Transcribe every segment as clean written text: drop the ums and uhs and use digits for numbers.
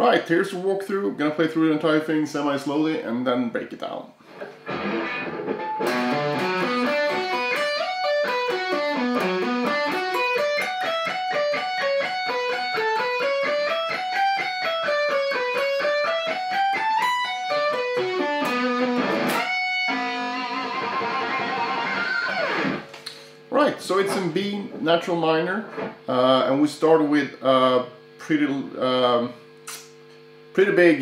Right, here's the walkthrough. I'm gonna play through the entire thing semi-slowly and then break it down. Right, so it's in B natural minor, and we start with pretty big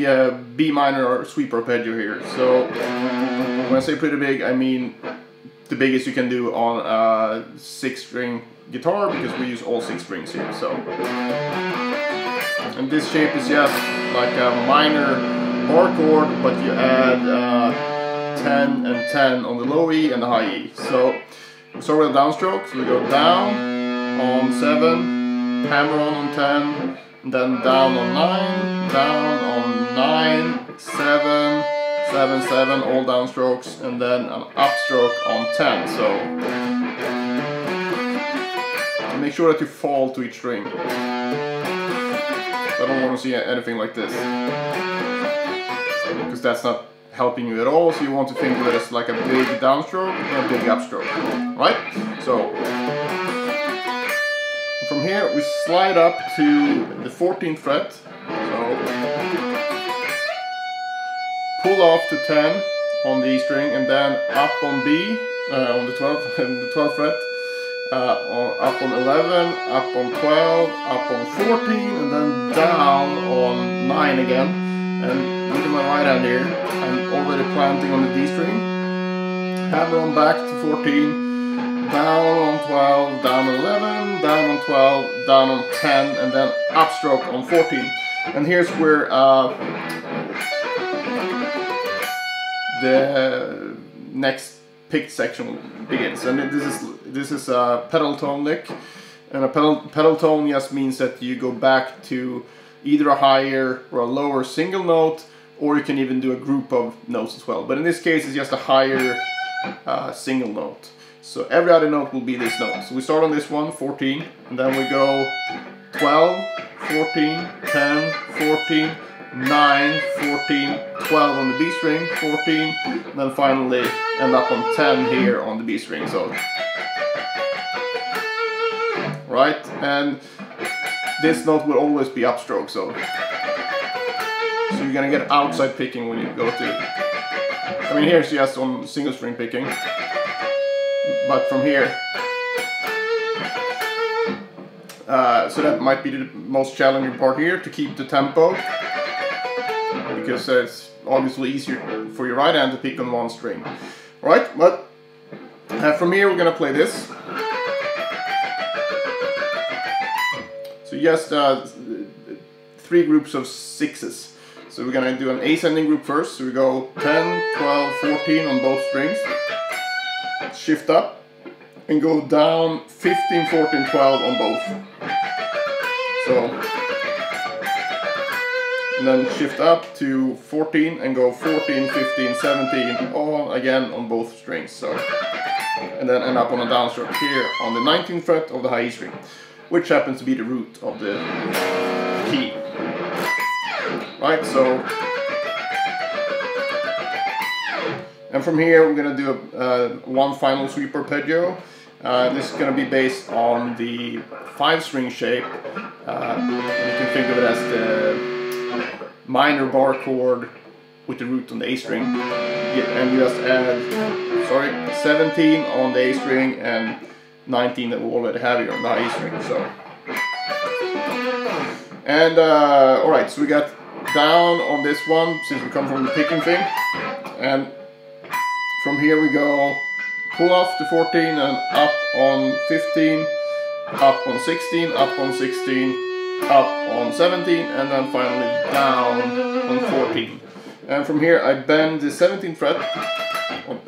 B minor sweep arpeggio here. So when I say pretty big, I mean the biggest you can do on a 6-string guitar, because we use all 6 strings here. So, and this shape is just like a minor bar chord, but you add 10 and 10 on the low E and the high E. So we start with a downstroke, so we go down on 7, hammer on 10, and then down on 9, down on 9, 7, 7, 7, all downstrokes, and then an upstroke on 10. So make sure that you fall to each string. So I don't want to see anything like this, because that's not helping you at all. So you want to think of it as like a big downstroke and a big upstroke, right? So from here we slide up to the 14th fret. So pull off to 10 on the E string, and then up on B on the 12th fret, up on 11, up on 12, up on 14, and then down on 9 again. And look at my right hand here, I'm already planting on the D string, hammer on back to 14, down on 12, down on 11, down on 12, down on 10, and then upstroke on 14. And here's where the next picked section begins. And this is a pedal tone lick, and a pedal tone just means that you go back to either a higher or a lower single note, or you can even do a group of notes as well. But in this case, it's just a higher single note. So every other note will be this note. So we start on this one, 14, and then we go 12, 14, 10, 14, 9, 14, 12 on the B string, 14, and then finally end up on 10 here on the B string. So, right, and this note will always be upstroke, so you're gonna get outside picking when you go to, I mean here's just on single string picking, but from here, so that might be the most challenging part here, to keep the tempo, because it's obviously easier for your right hand to pick on one string, right? But from here we're gonna play this. So just 3 groups of 6s. So we're gonna do an ascending group first. So we go 10, 12, 14 on both strings. Shift up and go down 15, 14, 12 on both. So, and then shift up to 14 and go 14, 15, 17 all again on both strings. So, and then end up on a downstroke here on the 19th fret of the high E string, which happens to be the root of the key. Right, so, and from here we're going to do one final sweep arpeggio. This is going to be based on the 5-string shape. You can think of it as the minor bar chord with the root on the A string. And you just add, 17 on the A string and 19 that we already have here on the high E string. So, and alright, so we got down on this one, since we come from the picking thing, and from here we go pull off to 14 and up on 15, up on 16, up on 16, up on 17, and then finally down on 14. And from here I bend the 17th fret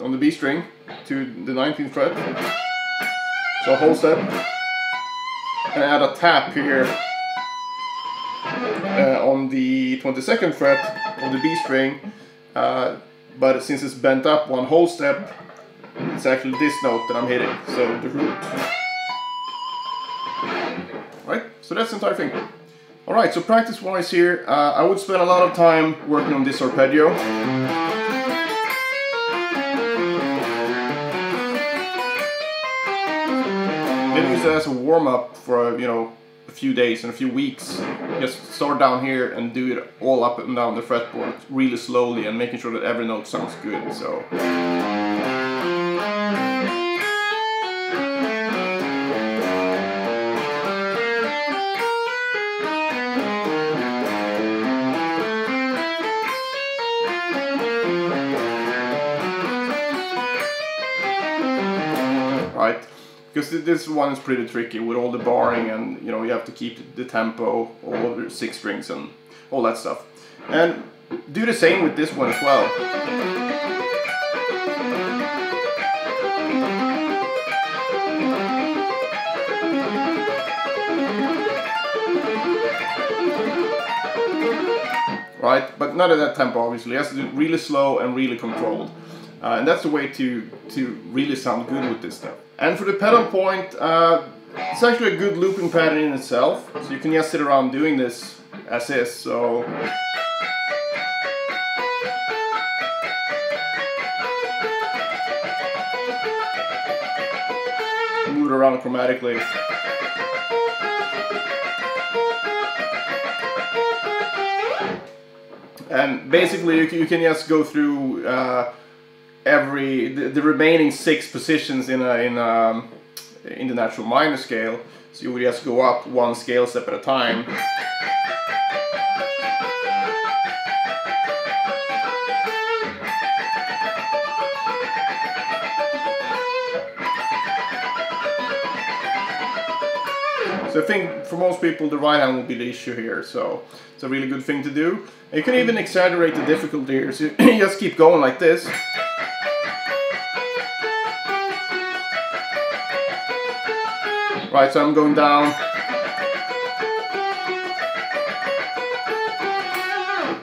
on the B string to the 19th fret. So a whole step, and add a tap here on the 22nd fret of the B string, but since it's bent up one whole step, it's actually this note that I'm hitting, so the root. Right, so that's the entire thing. Alright, so practice-wise here, I would spend a lot of time working on this arpeggio. Then use it as a warm-up for, you know, a few days and a few weeks. Just start down here and do it all up and down the fretboard really slowly and making sure that every note sounds good. So. Right, because this one is pretty tricky with all the barring, and you know you have to keep the tempo, all of the 6 strings and all that stuff. And do the same with this one as well. Right, but not at that tempo obviously. It has to do it really slow and really controlled. And that's the way to really sound good with this stuff. And for the pedal point, it's actually a good looping pattern in itself. So you can just sit around doing this as is. So move it around chromatically. And basically you can just go through the remaining 6 positions in the natural minor scale. So you would just go up 1 scale step at a time. So I think for most people the right hand will be the issue here, so it's a really good thing to do. And you can even exaggerate the difficulty here, so you just keep going like this. Right, so I'm going down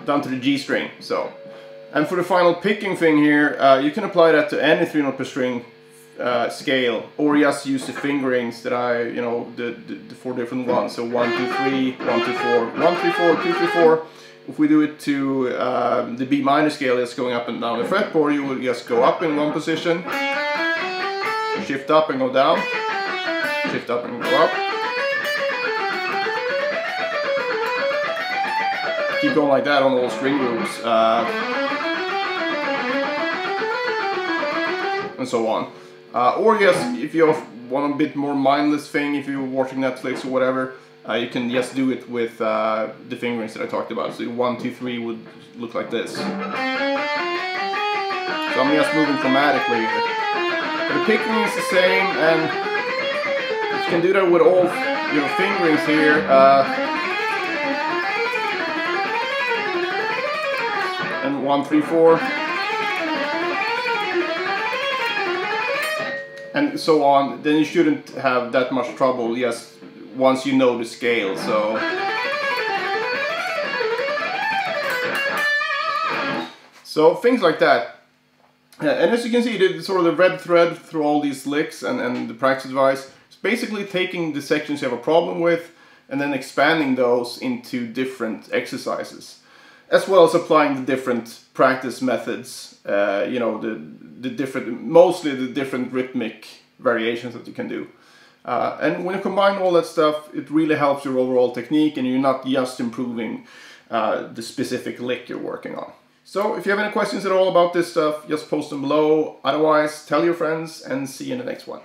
to the G string. So, and for the final picking thing here, you can apply that to any 3-note per string scale, or just use the fingerings that the 4 different ones. So 1, 2, 3, 1, 2, 4, 1, 3, 4, 2, 3, 4. If we do it to the B minor scale, it's going up and down the fretboard. You will just go up in 1 position, shift up and go down. Shift up and go up. Keep going like that on all string groups. And so on. Or yes, if you want a bit more mindless thing, if you're watching Netflix or whatever, you can just do it with the fingerings that I talked about. So 1, 2, 3 would look like this. So I'm just moving chromatically here. But the picking is the same, and you can do that with all your fingerings here. And 1, 3, 4. And so on. Then you shouldn't have that much trouble just once you know the scale. So things like that. And as you can see, the sort of the red thread through all these licks and the practice advice. Basically taking the sections you have a problem with and then expanding those into different exercises, as well as applying the different practice methods, you know, mostly the different rhythmic variations that you can do. And when you combine all that stuff, it really helps your overall technique, and you're not just improving the specific lick you're working on. So if you have any questions at all about this stuff, just post them below. Otherwise, tell your friends and see you in the next one.